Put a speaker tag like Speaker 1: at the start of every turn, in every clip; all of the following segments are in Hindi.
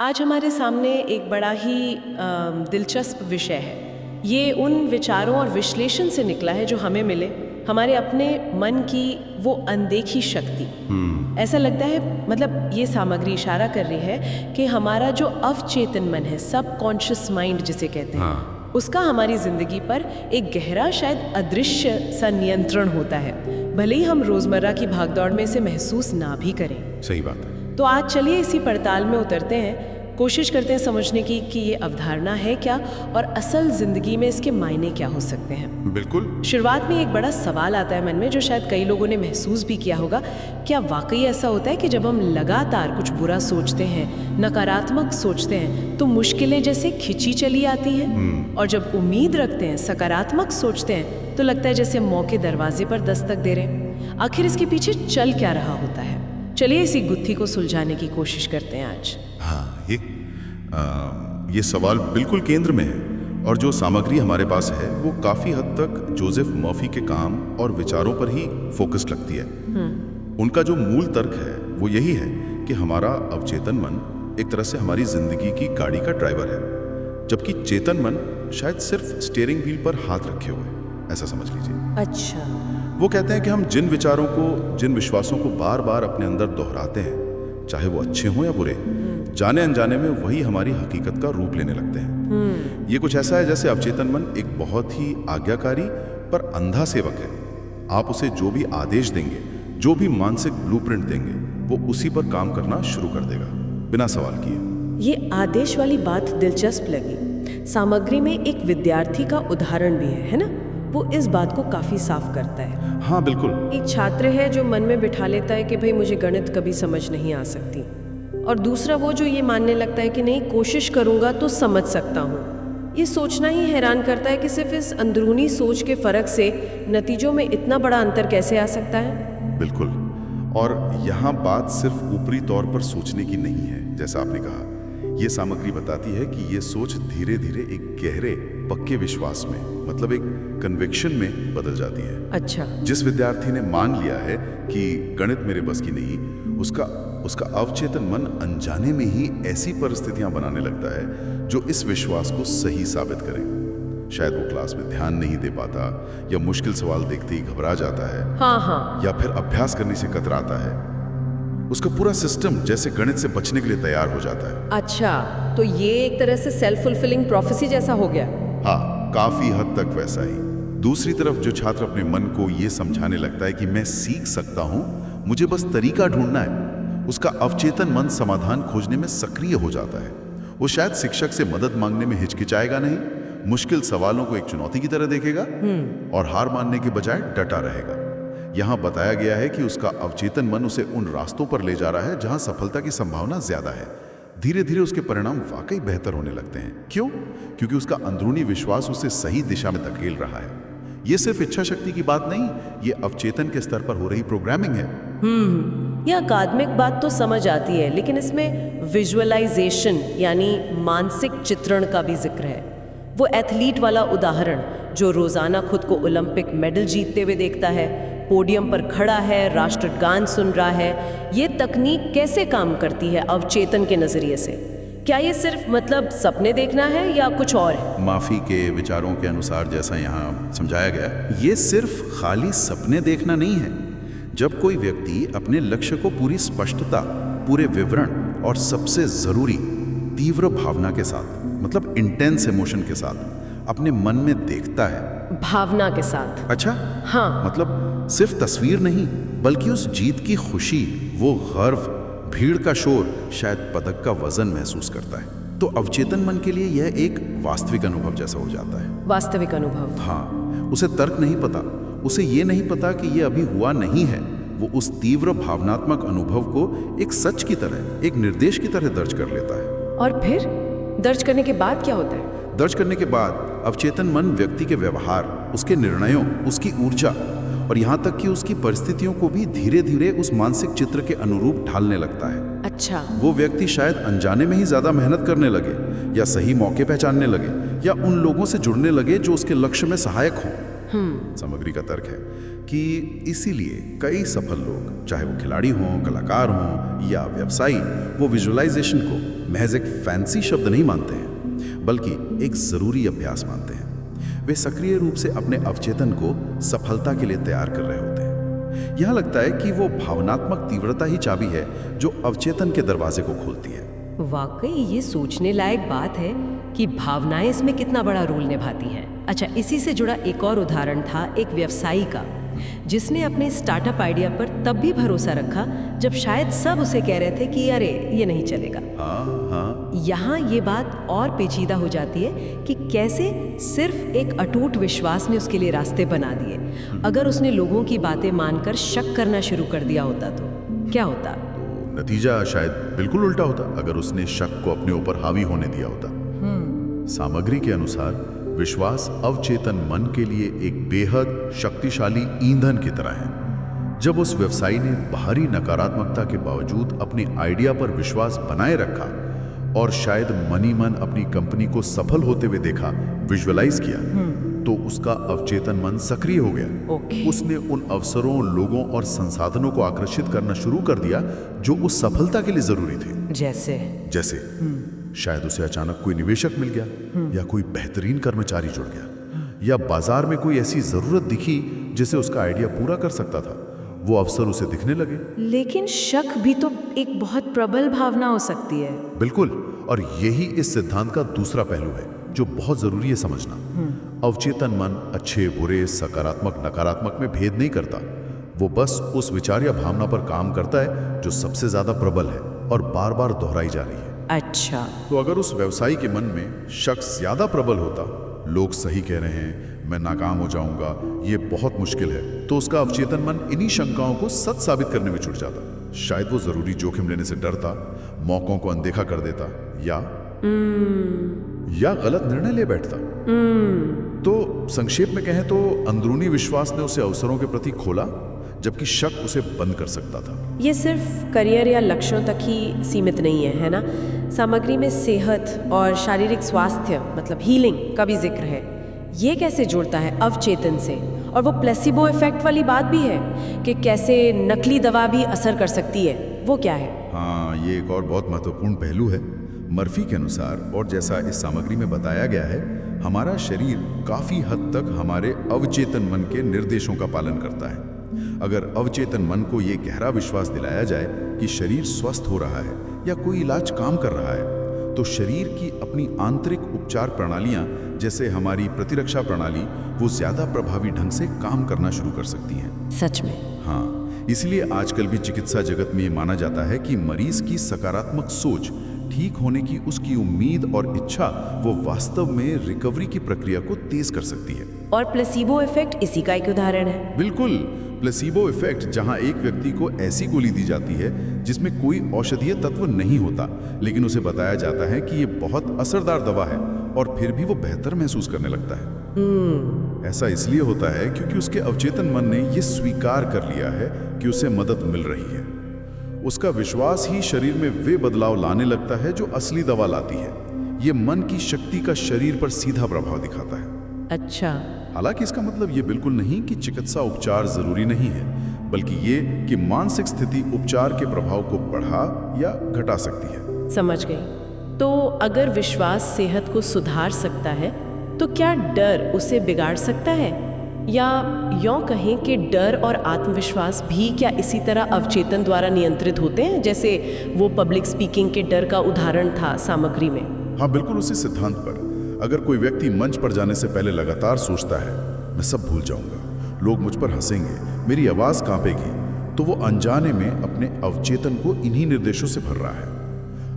Speaker 1: आज हमारे सामने एक बड़ा ही दिलचस्प विषय है। ये उन विचारों और विश्लेषण से निकला है जो हमें मिले हमारे अपने मन की वो अनदेखी शक्ति। ऐसा लगता है मतलब ये सामग्री इशारा कर रही है कि हमारा जो अवचेतन मन है, सबकॉन्शियस माइंड जिसे कहते हैं, उसका हमारी जिंदगी पर एक गहरा शायद अदृश्य सा नियंत्रण होता है, भले ही हम रोजमर्रा की भागदौड़ में इसे महसूस ना भी करें।
Speaker 2: सही बात है।
Speaker 1: तो आज चलिए इसी पड़ताल में उतरते हैं, कोशिश करते हैं समझने की कि ये अवधारणा है क्या और असल जिंदगी में इसके मायने क्या हो सकते हैं।
Speaker 2: बिल्कुल।
Speaker 1: शुरुआत में एक बड़ा सवाल आता है मन में, जो शायद कई लोगों ने महसूस भी किया होगा। क्या वाकई ऐसा होता है कि जब हम लगातार कुछ बुरा सोचते हैं, नकारात्मक सोचते हैं, तो मुश्किलें जैसे खिंची चली आती हैं? और जब उम्मीद रखते हैं, सकारात्मक सोचते हैं, तो लगता है जैसे मौके दरवाजे पर दस्तक दे रहे हैं। आखिर इसके पीछे चल क्या रहा होता है? चलिए इसी गुत्थी को सुलझाने की कोशिश करते हैं आज।
Speaker 2: हाँ, ये सवाल बिल्कुल केंद्र में है, और जो सामग्री हमारे पास है वो काफी हद तक जोसेफ मर्फी के काम और विचारों पर ही फोकस लगती है। उनका जो मूल तर्क है वो यही है कि हमारा अवचेतन मन एक तरह से हमारी जिंदगी की गाड़ी का ड्राइवर है, जबकि चेतन मन शायद सिर्फ स्टीयरिंग व्हील पर हाथ रखे हुए, ऐसा समझ लीजिए।
Speaker 1: अच्छा।
Speaker 2: वो कहते हैं कि हम जिन विचारों को, जिन विश्वासों को बार बार अपने अंदर दोहराते हैं, चाहे वो अच्छे हों या बुरे, जाने अनजाने में वही हमारी हकीकत का रूप लेने लगते हैं। ये कुछ ऐसा है जैसे अवचेतन मन एक बहुत ही आज्ञाकारी पर अंधा सेवक है। आप उसे जो भी आदेश देंगे, जो भी मानसिक ब्लूप्रिंट देंगे, वो उसी पर काम करना शुरू कर देगा बिना सवाल किए।
Speaker 1: ये आदेश वाली बात दिलचस्प लगी। सामग्री में एक विद्यार्थी का उदाहरण भी है ना? वो इस बात को काफी साफ करता है।
Speaker 2: हाँ बिल्कुल।
Speaker 1: एक छात्र है जो मन में बिठा लेता है कि भाई मुझे गणित कभी समझ नहीं आ सकती, और दूसरा वो जो ये मानने लगता है कि नहीं, कोशिश करूंगा तो समझ सकता हूँ। ये सोचना ही हैरान करता है कि सिर्फ इस अंदरूनी सोच के फर्क से नतीजों में इतना बड़ा अंतर कैसे आ सकता है।
Speaker 2: बिल्कुल। और यहाँ बात सिर्फ ऊपरी तौर पर सोचने की नहीं है, जैसा आपने कहा। ये सामग्री बताती है कि ये सोच धीरे धीरे एक गहरे पक्के विश्वास में, मतलब एक कन्विक्शन में बदल जाती है।
Speaker 1: अच्छा।
Speaker 2: जिस विद्यार्थी ने मान लिया है कि गणित मेरे बस की नहीं, उसका अवचेतन मन अनजाने में ही ऐसी परिस्थितियां बनाने लगता है जो इस विश्वास को सही साबित करें। शायद वो क्लास में ध्यान नहीं दे पाता, या मुश्किल सवाल देखते ही घबरा जाता है,
Speaker 1: हाँ।
Speaker 2: या फिर अभ्यास करने से कतराता है। उसका पूरा सिस्टम जैसे गणित से बचने के लिए तैयार हो जाता है।
Speaker 1: अच्छा, तो ये एक तरह से सेल्फ फुलफिलिंग प्रोफेसी जैसा हो गया।
Speaker 2: हाँ, काफी हद तक वैसा ही। दूसरी तरफ जो छात्र अपने मन को ये समझाने लगता है कि मैं सीख सकता हूँ, मुझे बस तरीका ढूंढना है, उसका अवचेतन मन समाधान खोजने में सक्रिय हो जाता है। वो शायद शिक्षक से मदद मांगने में हिचकिचाएगा नहीं, मुश्किल सवालों को एक चुनौती की तरह देखेगा और हार मानने के बजाय डटा रहेगा। यहाँ बताया गया है कि उसका अवचेतन मन उसे उन रास्तों पर ले जा रहा है जहाँ सफलता की संभावना ज्यादा है। धीरे धीरे उसके परिणाम वाकई बेहतर होने लगते हैं। क्यों? क्योंकि उसका अंदरूनी विश्वास उसे सही दिशा में धकेल रहा है। ये सिर्फ इच्छा शक्ति की बात नहीं, ये अवचेतन के स्तर पर हो रही प्रोग्रामिंग है।
Speaker 1: यह अकादमिक बात तो समझ आती है, लेकिन इसमें विजुअलाइजेशन यानी मानसिक चित्रण का भी जिक्र है। वो एथलीट वाला उदाहरण जो रोजाना खुद को ओलंपिक मेडल जीतते हुए देखता है, पोडियम पर खड़ा है, राष्ट्रगान सुन रहा है, ये तकनीक कैसे काम करती है अवचेतन के नजरिए से? क्या ये सिर्फ मतलब सपने देखना है या कुछ और है?
Speaker 2: माफी के विचारों के अनुसार जैसा यहाँ समझाया गया, ये सिर्फ खाली सपने देखना नहीं है। जब कोई व्यक्ति अपने लक्ष्य को पूरी स्पष्टता, पूरे विवरण और सबसे जरूरी तीव्र भावना के साथ, मतलब इंटेंस इमोशन के साथ अपने मन में देखता है।
Speaker 1: भावना के साथ?
Speaker 2: अच्छा
Speaker 1: हाँ।
Speaker 2: मतलब सिर्फ तस्वीर नहीं, बल्कि उस जीत की खुशी, वो गर्व, भीड़ का शोर, शायद पदक का वजन महसूस करता है, तो अवचेतन मन के लिए यह एक वास्तविक अनुभव जैसा हो जाता है।
Speaker 1: वास्तविक अनुभव?
Speaker 2: हाँ। उसे तर्क नहीं पता, उसे ये नहीं पता कि यह अभी हुआ नहीं है। वो उस तीव्र भावनात्मक अनुभव को एक सच की तरह, एक निर्देश की तरह दर्ज कर लेता है।
Speaker 1: और फिर दर्ज करने के बाद क्या होता है?
Speaker 2: दर्ज करने के बाद अवचेतन मन व्यक्ति के व्यवहार, उसके निर्णयों, उसकी ऊर्जा और यहाँ तक कि उसकी परिस्थितियों को भी धीरे धीरे उस मानसिक चित्र के अनुरूप ढालने लगता है।
Speaker 1: अच्छा।
Speaker 2: वो व्यक्ति शायद अनजाने में ही ज्यादा मेहनत करने लगे, या सही मौके पहचानने लगे, या उन लोगों से जुड़ने लगे जो उसके लक्ष्य में सहायक हों। सामग्री का तर्क है कि इसीलिए कई सफल लोग, चाहे वो खिलाड़ी हों, कलाकार हों या व्यवसायी, वो विजुअलाइजेशन को महज एक फैंसी शब्द नहीं मानते हैं, बल्कि एक जरूरी अभ्यास मानते हैं। वे सक्रिय रूप से अपने अवचेतन को सफलता के लिए तैयार कर रहे होते हैं। यह लगता है कि वो भावनात्मक तीव्रता ही चाबी है जो अवचेतन के दरवाजे को खोलती है।
Speaker 3: वाकई ये सोचने लायक बात है कि भावनाएं इसमें कितना बड़ा रोल निभाती हैं। अच्छा, इसी से जुड़ा एक और उदाहरण था एक व्यवसायी का, जिसने अपने स्टार्टअप आइडिया पर तब भी भरोसा रखा जब शायद सब उसे कह रहे थे कि अरे ये नहीं चलेगा। यहाँ ये बात और पेचीदा हो जाती है कि कैसे सिर्फ एक अटूट विश्वास ने उसके लिए रास्ते बना दिए। अगर उसने लोगों की बातें मानकर शक करना शुरू कर दिया होता तो क्या होता?
Speaker 2: नतीजा शायद बिल्कुल उल्टा होता, अगर उसने शक को अपने ऊपर हावी होने दिया होता। सामग्री के अनुसार विश्वास अवचेतन मन के लिए एक बेहद शक्तिशाली ईंधन की तरह है। जब उस व्यवसायी ने बाहरी नकारात्मकता के बावजूद अपने आइडिया पर विश्वास बनाए रखा और शायद मनी मन अपनी कंपनी को सफल होते हुए देखा, विजुअलाइज किया, तो उसका अवचेतन मन सक्रिय हो गया। उसने उन अवसरों, लोगों और संसाधनों को आकर्षित करना शुरू कर दिया जो उस सफलता के लिए जरूरी थे। जैसे शायद उसे अचानक कोई निवेशक मिल गया, या कोई बेहतरीन कर्मचारी जुड़ गया, या बाजार में कोई ऐसी जरूरत दिखी जिसे उसका आइडिया पूरा कर सकता था। वो अवसर उसे दिखने लगे।
Speaker 1: लेकिन शक भी तो एक बहुत प्रबल भावना हो सकती है।
Speaker 2: बिल्कुल, और यही इस सिद्धांत का दूसरा पहलू है जो बहुत जरूरी है समझना। अवचेतन मन अच्छे, बुरे, सकारात्मक, नकारात्मक में भेद नहीं करता। वो बस उस विचार या भावना पर काम करता है जो सबसे ज्यादा प्रबल है और बार बार दोहराई जा रही है।
Speaker 1: अच्छा,
Speaker 2: तो अगर उस व्यवसायी के मन में शक ज्यादा प्रबल होता, लोग सही कह रहे हैं, मैं नाकाम हो जाऊंगा, ये बहुत मुश्किल है, तो उसका अवचेतन मन इन्हीं शंकाओं को सच साबित करने में जुट जाता। शायद वो जरूरी जोखिम लेने से डरता, मौकों को अनदेखा कर देता, या गलत निर्णय ले बैठता। तो संक्षेप में कहें तो अंदरूनी विश्वास ने उसे अवसरों के प्रति खोला, जबकि शक उसे बंद कर सकता था।
Speaker 1: ये सिर्फ करियर या लक्ष्यों तक ही सीमित नहीं है ना? सामग्री में सेहत और शारीरिक स्वास्थ्य, मतलब हीलिंग का भी जिक्र है। ये कैसे जुड़ता है अवचेतन से? और वो प्लेसिबो इफेक्ट वाली बात भी है कि कैसे नकली दवा भी असर कर सकती है, वो क्या है?
Speaker 2: हाँ, ये एक और बहुत महत्वपूर्ण पहलू है। मर्फी के अनुसार, और जैसा इस सामग्री में बताया गया है, हमारा शरीर काफी हद तक हमारे अवचेतन मन के निर्देशों का पालन करता है। अगर अवचेतन मन को यह गहरा विश्वास दिलाया जाए कि शरीर स्वस्थ हो रहा है या कोई इलाज काम कर रहा है, तो शरीर की अपनी आंतरिक उपचार प्रणालियां, जैसे हमारी प्रतिरक्षा प्रणाली, वो ज्यादा प्रभावी ढंग से काम करना शुरू कर सकती हैं।
Speaker 1: सच में?
Speaker 2: हाँ, इसलिए आजकल भी चिकित्सा जगत में ये माना जाता है कि मरीज की सकारात्मक सोच, ठीक होने की उसकी उम्मीद और इच्छा, वो वास्तव में रिकवरी की प्रक्रिया को तेज कर सकती है।
Speaker 1: और प्लेसिबो इफेक्ट इसी का एक उदाहरण है।
Speaker 2: बिल्कुल, प्लेसिबो इफेक्ट, जहां एक व्यक्ति को ऐसी गोली दी जाती है जिसमें कोई औषधीय तत्व नहीं होता, लेकिन उसे बताया जाता है कि ये बहुत असरदार दवा है, और फिर भी वो बेहतर महसूस करने लगता है। ऐसा इसलिए होता है क्योंकि उसके अवचेतन मन ने ये स्वीकार कर लिया है कि उसे मदद मिल रही है। उसका विश्वास ही शरीर में वे बदलाव लाने लगता है जो असली दवा लाती है। ये मन की शक्ति का शरीर पर सीधा प्रभाव दिखाता है।
Speaker 1: अच्छा।
Speaker 2: हालांकि इसका मतलब ये बिल्कुल नहीं कि चिकित्सा उपचार जरूरी नहीं है, बल्कि ये कि मानसिक स्थिति उपचार के प्रभाव को बढ़ा या घटा सकती है।
Speaker 1: समझ गई। तो अगर विश्वास सेहत को सुधार सकता है, तो क्या डर उसे बिगाड़ सकता है? या यूं कहें कि डर और आत्मविश्वास भी क्या इसी तरह अवचेतन द्वारा नियंत्रित होते हैं, जैसे वो पब्लिक स्पीकिंग के डर का उदाहरण था सामग्री में?
Speaker 2: हाँ, बिल्कुल उसी सिद्धांत पर। अगर कोई व्यक्ति मंच पर जाने से पहले लगातार सोचता है, मैं सब भूल जाऊंगा, लोग मुझ पर हंसेंगे, मेरी आवाज कांपेगी, तो वो अनजाने में अपने अवचेतन को इन्हीं निर्देशों से भर रहा है।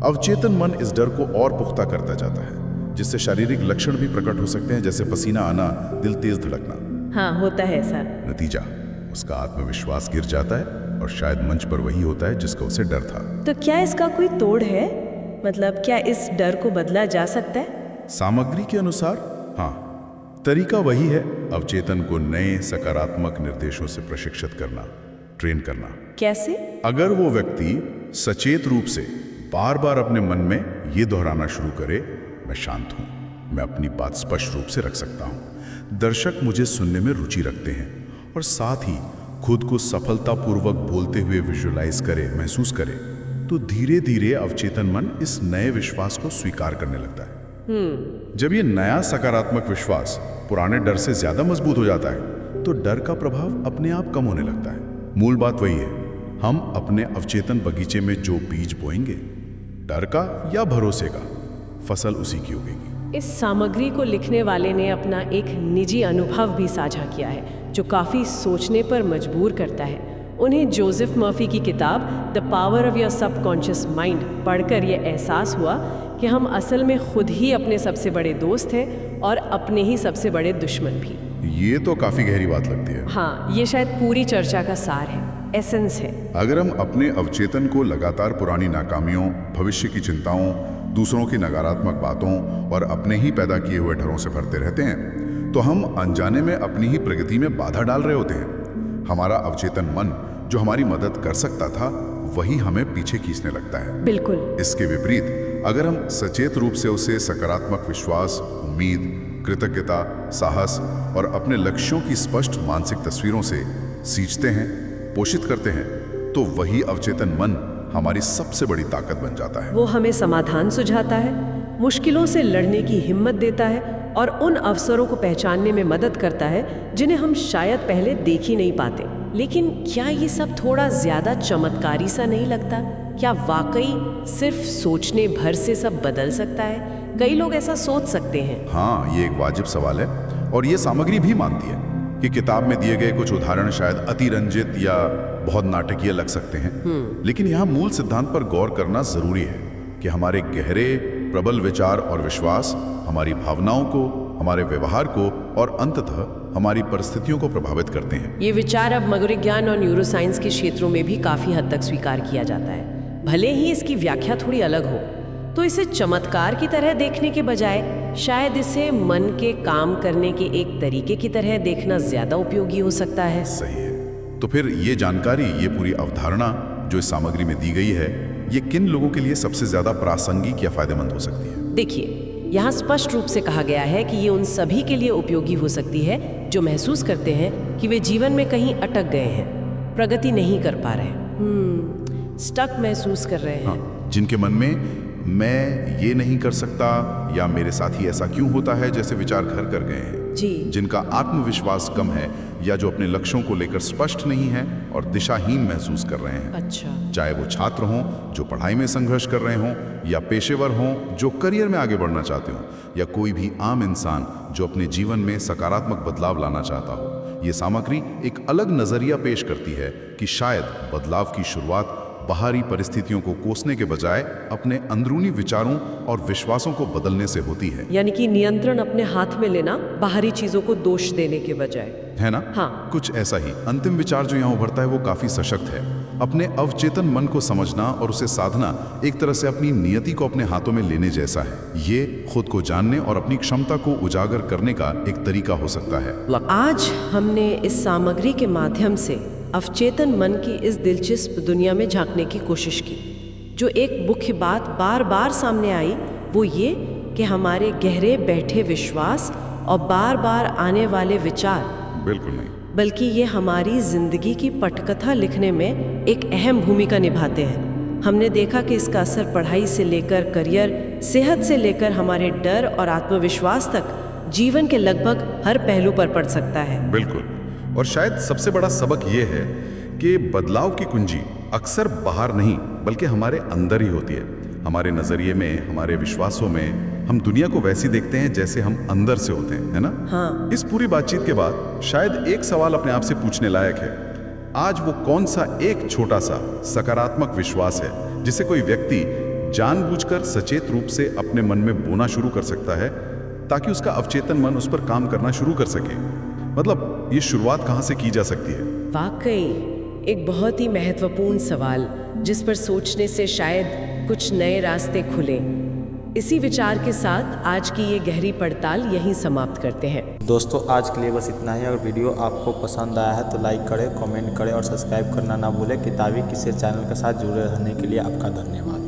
Speaker 2: अवचेतन मन इस डर को और पुख्ता करता जाता है, जिससे शारीरिक लक्षण भी प्रकट हो सकते हैं, जैसे पसीना आना, दिल तेज धड़कना।
Speaker 1: हाँ, होता है ऐसा।
Speaker 2: नतीजा, उसका आत्मविश्वास गिर जाता है, और शायद मंच पर वही होता है जिसका उसे डर था।
Speaker 1: तो क्या इसका कोई तोड़ है? मतलब क्या इस डर को बदला जा सकता है?
Speaker 2: सामग्री के अनुसार हाँ, तरीका वही है, अवचेतन को नए सकारात्मक निर्देशों से प्रशिक्षित करना, ट्रेन करना।
Speaker 1: कैसे?
Speaker 2: अगर वो व्यक्ति सचेत रूप से बार बार अपने मन में ये दोहराना शुरू करे, मैं शांत हूं, मैं अपनी बात स्पष्ट रूप से रख सकता हूं, दर्शक मुझे सुनने में रुचि रखते हैं और साथ ही खुद को सफलतापूर्वक बोलते हुए विजुअलाइज करे, महसूस करे, तो धीरे धीरे अवचेतन मन इस नए विश्वास को स्वीकार करने लगता है। जब ये नया सकारात्मक विश्वास पुराने डर से ज्यादा मजबूत हो जाता है तो डर का प्रभाव अपने आप कम होने लगता है। मूल बात वही है, हम अपने अवचेतन बगीचे में जो बीज बोएंगे, डर का या भरोसे का, फसल उसी की उगेगी।
Speaker 1: इस सामग्री को लिखने वाले ने अपना एक निजी अनुभव भी साझा किया है जो काफ़ी सोचने पर मजबूर करता है। उन्हें जोसेफ मर्फी की किताब the power of your subconscious mind पढ़कर यह एहसास हुआ कि हम असल में खुद ही अपने सबसे बड़े दोस्त हैं और अपने ही सबसे बड़े दुश्मन भी।
Speaker 2: ये तो काफी गहरी बात लगती है।
Speaker 1: हाँ, ये शायद पूरी चर्चा का सार है, एसेंस है।
Speaker 2: अगर हम अपने अवचेतन को लगातार पुरानी नाकामियों, भविष्य की चिंताओं, दूसरों की नकारात्मक बातों और अपने ही पैदा किए हुए डरों से भरते रहते हैं तो हम अनजाने में अपनी ही प्रगति में बाधा डाल रहे होते हैं। हमारा अवचेतन मन जो हमारी मदद कर सकता था वही हमें पीछे खींचने लगता है।
Speaker 1: बिल्कुल।
Speaker 2: इसके विपरीत अगर हम सचेत रूप से उसे सकारात्मक विश्वास, उम्मीद, कृतज्ञता, साहस और अपने लक्ष्यों की स्पष्ट मानसिक तस्वीरों से सींचते हैं, पोषित करते हैं, तो वही अवचेतन मन हमारी सबसे बड़ी ताकत बन जाता है।
Speaker 1: वो हमें समाधान सुझाता है, मुश्किलों से लड़ने की हिम्मत देता है और उन अवसरों को पहचानने में मदद करता है जिन्हें हम शायद पहले देख ही नहीं पाते। लेकिन क्या ये सब थोड़ा ज्यादा चमत्कारी सा नहीं लगता? क्या वाकई सिर्फ सोचने भर से सब बदल सकता है? कई लोग ऐसा सोच सकते हैं।
Speaker 2: हाँ, ये एक वाजिब सवाल है और ये सामग्री भी मानती है कि किताब में दिए गए कुछ उदाहरण शायद अतिरंजित या बहुत नाटकीय लग सकते हैं, लेकिन यहाँ मूल सिद्धांत पर गौर करना जरूरी है कि हमारे गहरे प्रबल विचार और विश्वास हमारी भावनाओं को, हमारे व्यवहार को और अंततः हमारी परिस्थितियों को प्रभावित करते हैं।
Speaker 1: ये विचार अब मनोविज्ञान और न्यूरोसाइंस के क्षेत्रों में भी काफी हद तक स्वीकार किया जाता है। भले ही इसकी व्याख्या थोड़ी अलग हो, तो इसे चमत्कार की तरह देखने के बजाय शायद इसे मन के काम करने के एक तरीके की तरह देखना ज्यादा उपयोगी हो सकता है।
Speaker 2: सही है। तो फिर ये जानकारी, ये पूरी अवधारणा जो इस सामग्री में दी गई है, ये किन लोगों के लिए सबसे ज्यादा प्रासंगिक या फायदेमंद हो सकती है?
Speaker 1: देखिए, यहाँ स्पष्ट रूप से कहा गया है कि ये उन सभी के लिए उपयोगी हो सकती है जो महसूस करते हैं कि वे जीवन में कहीं अटक गए हैं, प्रगति नहीं कर पा रहे, स्टक महसूस कर रहे हैं।
Speaker 2: हाँ, जिनके मन में मैं ये नहीं कर सकता या मेरे साथ ही ऐसा क्यों होता है जैसे विचार घर कर गए हैं।
Speaker 1: जी। जिनका
Speaker 2: आत्मविश्वास कम है या जो अपने लक्ष्यों को लेकर स्पष्ट नहीं है और दिशाहीन महसूस कर रहे हैं।
Speaker 1: अच्छा।
Speaker 2: चाहे वो छात्र हों जो पढ़ाई में संघर्ष कर रहे हों या पेशेवर हों जो करियर में आगे बढ़ना चाहते हों या कोई भी आम इंसान जो अपने जीवन में सकारात्मक बदलाव लाना चाहता हो। ये सामग्री एक अलग नजरिया पेश करती है कि शायद बदलाव की शुरुआत बाहरी परिस्थितियों को कोसने के बजाय अपने अंदरूनी विचारों और विश्वासों को बदलने से होती है।
Speaker 1: यानी कि नियंत्रण अपने हाथ में लेना, बाहरी चीजों को दोष देने के बजाय,
Speaker 2: है ना?
Speaker 1: हाँ,
Speaker 2: कुछ ऐसा ही। अंतिम विचार जो यहाँ उभरता है वो काफी सशक्त है। अपने अवचेतन मन को समझना और उसे साधना एक तरह से अपनी नियति को अपने हाथों में लेने जैसा है। ये खुद को जानने और अपनी क्षमता को उजागर करने का एक तरीका हो सकता है।
Speaker 1: आज हमने इस सामग्री के माध्यम से अवचेतन मन की इस दिलचस्प दुनिया में झांकने की कोशिश की। जो एक मुख्य बात बार बार सामने आई वो ये कि हमारे गहरे बैठे विश्वास और बार बार आने वाले विचार
Speaker 2: बिल्कुल नहीं,
Speaker 1: बल्कि ये हमारी जिंदगी की पटकथा लिखने में एक अहम भूमिका निभाते हैं। हमने देखा कि इसका असर पढ़ाई से लेकर करियर, सेहत से लेकर हमारे डर और आत्मविश्वास तक जीवन के लगभग हर पहलू पर पड़ सकता है।
Speaker 2: बिल्कुल। और शायद सबसे बड़ा सबक ये है कि बदलाव की कुंजी अक्सर बाहर नहीं बल्कि हमारे अंदर ही होती है। हमारे नजरिए में, हमारे विश्वासों में हम दुनिया को वैसी देखते हैं जैसे हम अंदर से होते हैं, है ना?
Speaker 1: हाँ।
Speaker 2: इस पूरी बातचीत के बाद शायद एक सवाल अपने आप से पूछने लायक है। आज वो कौन सा एक छोटा सा सकारात्मक विश्वास है जिसे कोई व्यक्ति जानबूझकर सचेत रूप से अपने मन में बोना शुरू कर सकता है ताकि उसका अवचेतन मन उस पर काम करना शुरू कर सके? मतलब ये शुरुआत कहाँ से की जा सकती है?
Speaker 1: वाकई एक बहुत ही महत्वपूर्ण सवाल जिस पर सोचने से शायद कुछ नए रास्ते खुले। इसी विचार के साथ आज की ये गहरी पड़ताल यहीं समाप्त करते हैं।
Speaker 4: दोस्तों, आज के लिए बस इतना ही। अगर वीडियो आपको पसंद आया है तो लाइक करें, कमेंट करें और सब्सक्राइब करना ना भूलें। किताबी किस्से चैनल के साथ जुड़े रहने के लिए आपका धन्यवाद।